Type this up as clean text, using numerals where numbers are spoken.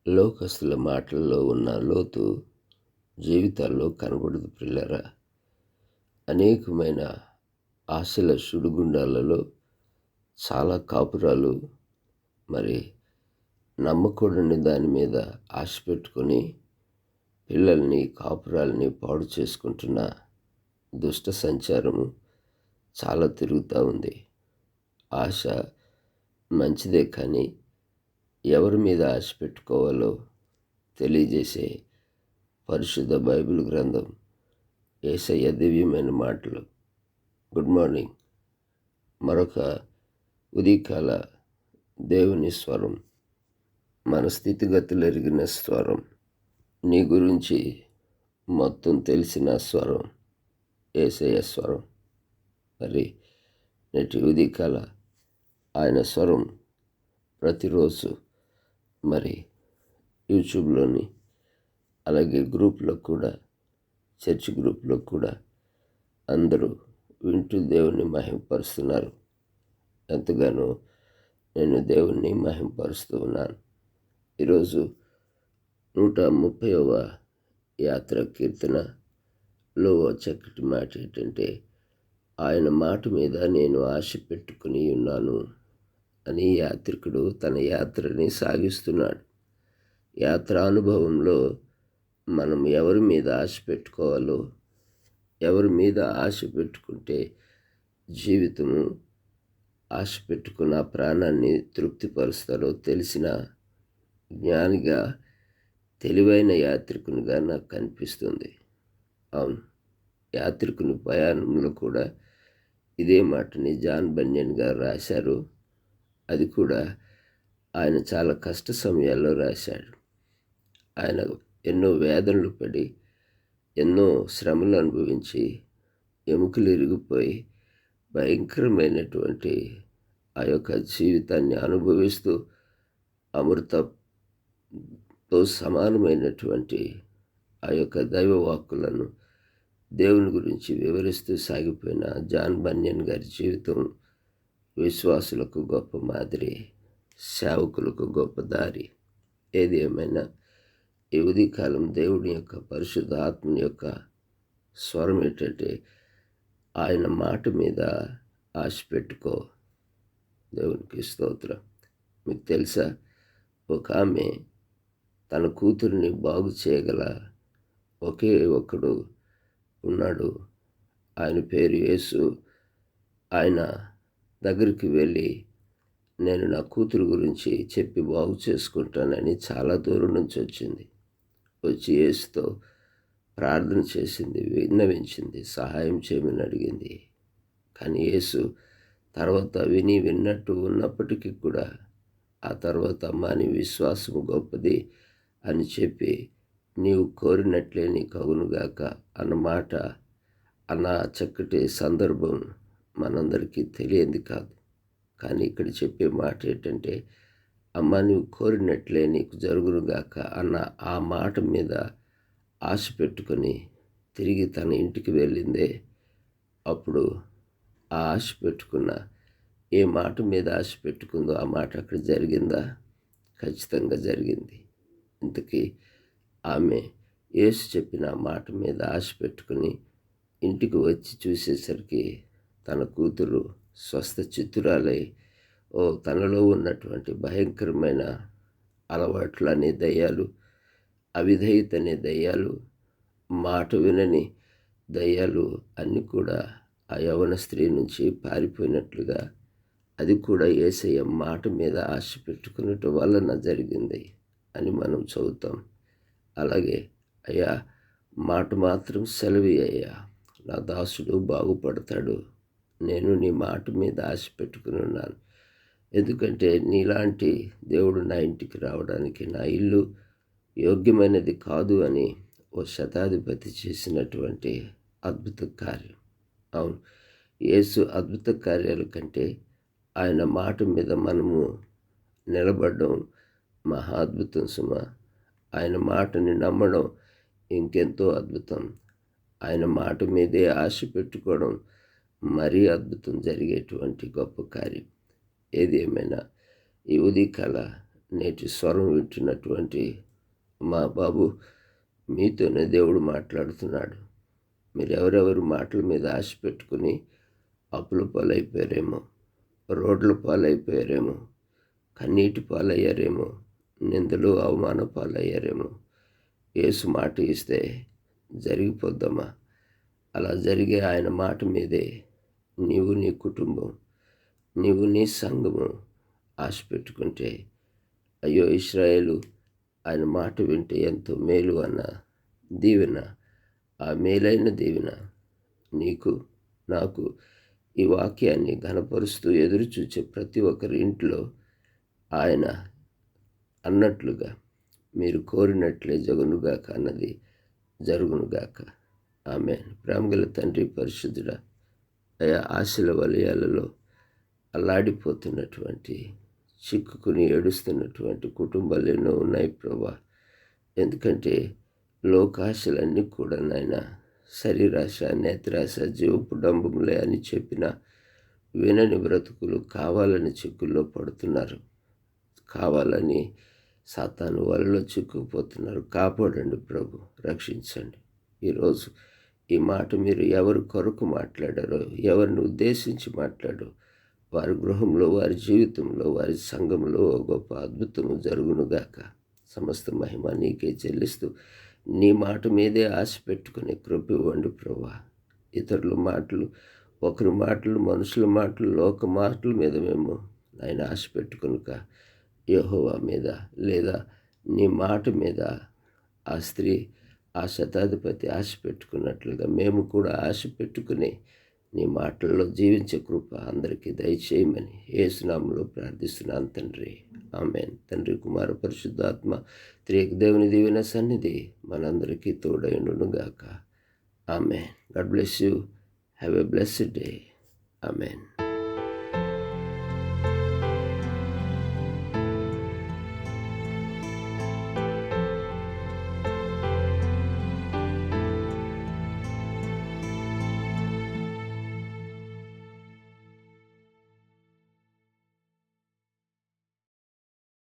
లోకస్తుల మాటల్లో ఉన్న లోతు జీవితాల్లో కనబడదు ప్రిల్లరా. అనేకమైన ఆశల సుడిగుండాలలో చాలా కాపురాలు మరి నమ్మకూడని దాని మీద ఆశ పెట్టుకొని పిల్లల్ని కాపురాలని పాడు చేసుకుంటున్న దుష్ట సంచారము చాలా తిరుగుతూ ఉంది. ఆశ మంచిదే, కానీ ఎవరి మీద ఆశ పెట్టుకోవాలో తెలియజేసే పరిశుద్ధ బైబిల్ గ్రంథం, యేసయ్య దివ్యమైన మాటలు. Good morning. మరొక ఉదయకాల దేవుని స్వరం, మన స్థితిగతులు ఎరిగిన స్వరం, నీ గురించి మొత్తం తెలిసిన స్వరం, యేసయ్య స్వరం. మరి నేటి ఉదయకాల ఆయన స్వరం ప్రతిరోజు మరి యూట్యూబ్లోని, అలాగే గ్రూప్లో కూడా, చర్చ్ గ్రూప్లో కూడా అందరూ వింటూ దేవుణ్ణి మహిమపరుస్తున్నారు. ఎంతగానో నేను దేవుణ్ణి మహిమపరుస్తూ ఉన్నాను. ఈరోజు 130వ యాత్ర కీర్తనలో చక్కటి మాట ఏంటంటే, ఆయన మాట మీద నేను ఆశ పెట్టుకుని ఉన్నాను అని యాత్రికుడు తన యాత్రని సాగిస్తున్నాడు. యాత్రానుభవంలో మనం ఎవరి మీద ఆశ పెట్టుకోవాలో, ఎవరి మీద ఆశ పెట్టుకుంటే జీవితము ఆశ పెట్టుకున్న ప్రాణాన్ని తృప్తిపరుస్తారో తెలిసిన జ్ఞానిగా, తెలివైన యాత్రికునిగా నాకు కనిపిస్తుంది. అవును, యాత్రికుని ప్రయాణంలో కూడా ఇదే మాటని జాన్ బన్యన్ గారు రాశారు. అది కూడా ఆయన చాలా కష్ట సమయాల్లో రాశాడు. ఆయన ఎన్నో వేదనలు పడి, ఎన్నో శ్రమలు అనుభవించి, ఎముకలు ఇరిగిపోయి భయంకరమైనటువంటి ఆ యొక్క జీవితాన్ని అనుభవిస్తూ అమృతతో సమానమైనటువంటి ఆ యొక్క దైవ వాక్కులను దేవుని గురించి వివరిస్తూ సాగిపోయిన జాన్ బన్యన్ గారి జీవితం విశ్వాసులకు గొప్ప మాదిరి, సేవకులకు గొప్ప దారి. ఏది ఏమైనా ఈ ఉదయకాలం దేవుని యొక్క పరిశుద్ధ ఆత్మని యొక్క స్వరం ఏంటంటే, ఆయన మాట మీద ఆశ పెట్టుకో. దేవునికి స్తోత్రం. మీకు తెలుసా, ఒక ఆమె తన కూతురిని బాగు చేయగల ఒకే ఒక్కడు ఉన్నాడు. ఆయన పేరు యేసు. ఆయన దగ్గరికి వెళ్ళి, నేను నా కూతురు గురించి చెప్పి బాగు చేసుకుంటానని చాలా దూరం నుంచి వచ్చింది. వచ్చి యేసుతో ప్రార్థన చేసింది, విన్నవించింది, సహాయం చేయమని అడిగింది. కానీ యేసు తర్వాత విన్నట్టు ఉన్నప్పటికీ కూడా ఆ తర్వాత, అమ్మా నీ విశ్వాసము గొప్పది అని చెప్పి, నీవు కోరినట్లే నీకు అగునుగాక అన్నమాట, అన్న చక్కటి సందర్భం మనందరికీ తెలియంది కాదు. కానీ ఇక్కడ చెప్పే మాట ఏంటంటే, అమ్మ నువ్వు కోరినట్లే నీకు జరుగునుగాక అన్న ఆ మాట మీద ఆశ పెట్టుకొని తిరిగి తన ఇంటికి వెళ్ళిందే. అప్పుడు ఆ ఆశ పెట్టుకున్న, ఏ మాట మీద ఆశ పెట్టుకుందో ఆ మాట అక్కడ జరిగిందా? ఖచ్చితంగా జరిగింది. ఇంతకీ ఆమె యేసు చెప్పిన ఆ మాట మీద ఆశ పెట్టుకుని ఇంటికి వచ్చి చూసేసరికి తన కూతురు స్వస్థ చిత్తురాలై, తనలో ఉన్నటువంటి భయంకరమైన అలవాట్లు అనే దయ్యాలు, అవిధేయత అనే దయ్యాలు, మాట వినని దయ్యాలు అన్నీ కూడా ఆ యవన స్త్రీ నుంచి పారిపోయినట్లుగా, అది కూడా యేసయ్య మాట మీద ఆశ పెట్టుకున్నట్టు వలన జరిగింది అని మనం చదువుతాం. అలాగే, అయ్యా మాట మాత్రం సెలవి అయ్యా, నా దాసుడు బాగుపడతాడు, నేను నీ మాట మీద ఆశ పెట్టుకుని ఉన్నాను. ఎందుకంటే నీలాంటి దేవుడు నా ఇంటికి రావడానికి నా ఇల్లు యోగ్యమైనది కాదు అని ఓ శతాధిపతి చేసినటువంటి అద్భుత కార్యం. అవును, యేసు అద్భుత కార్యాల కంటే ఆయన మాట మీద మనము నిలబడడం మహా అద్భుతం సుమ. ఆయన మాటని నమ్మడం ఇంకెంతో అద్భుతం. ఆయన మాట మీదే ఆశ పెట్టుకోవడం మరీ అద్భుతం జరిగేటువంటి గొప్ప కార్యం. ఏది ఏమైనా ఈ ఉదయకాల నేటి స్వరం వింటున్నటువంటి మా బాబు, మీతోనే దేవుడు మాట్లాడుతున్నాడు. మీరు ఎవరెవరు మాటల మీద ఆశ పెట్టుకుని అప్పుల పాలైపోయారేమో, రోడ్ల పాలైపోయారేమో, కన్నీటి పాలయ్యారేమో, నిందలు అవమాన పాలయ్యారేమో. యేసు మాట ఇస్తే జరిగిపోద్దామా? అలా జరిగే ఆయన మాట మీదే నీవు, నీ కుటుంబం, నీవు, నీ సంఘము ఆశ పెట్టుకుంటే, అయ్యో ఇశ్రాయేలు ఆయన మాట వింటే ఎంతో మేలు అన్న దీవెన, ఆ మేలైన దీవెన నీకు, నాకు ఈ వాక్యాన్ని ఘనపరుస్తూ ఎదురు చూచే ప్రతి ఒక్కరి ఇంట్లో ఆయన అన్నట్లుగా మీరు కోరినట్లే జగునుగాక అన్నది జరుగునుగాక. ఆమేన్. ప్రేమగల తండ్రి, పరిశుద్ధుడా, అయా ఆశల వలయాలలో అల్లాడిపోతున్నటువంటి, చిక్కుకుని ఏడుస్తున్నటువంటి కుటుంబాలు ఎన్నో ఉన్నాయి ప్రభా. ఎందుకంటే లోకాశలన్నీ కూడా నాయన శరీరాశ, నేత్రాశ, జీవపు డంబములే అని చెప్పిన వినని బ్రతుకులు కావాలని చిక్కుల్లో పడుతున్నారు. కావాలని సాతాను వలలో చిక్కుకుపోతున్నారు. కాపాడండి ప్రభు, రక్షించండి. ఈరోజు ఈ మాట మీరు ఎవరి కొరకు మాట్లాడారో, ఎవరిని ఉద్దేశించి మాట్లాడో, వారి గృహంలో, వారి జీవితంలో, వారి సంఘంలో గొప్ప అద్భుతము జరుగునుగాక. సమస్త మహిమ నీకే చెల్లిస్తూ నీ మాట మీదే ఆశ పెట్టుకునే కృప ఇవ్వండి ప్రభా. ఇతరుల మాటలు, ఒకరి మాటలు, మనుషుల మాటలు, లోక మాటల మీద మేము ఆయన ఆశ పెట్టుకునుక యెహోవా మీద, లేదా నీ మాట మీద ఆ స్త్రీ, ఆ శతాధిపతి ఆశ పెట్టుకున్నట్లుగా మేము కూడా ఆశ పెట్టుకుని నీ మాటల్లో జీవించే కృప అందరికీ దయచేయమని యేసు నామములో ప్రార్థిస్తున్నాను తండ్రి. ఆమేన్. తండ్రి, కుమార, పరిశుద్ధాత్మ త్రియేక దేవుని దీవెన సన్నిధి మనందరికీ తోడైండునుగాక. Amen. God bless you. Have a blessed day. Amen.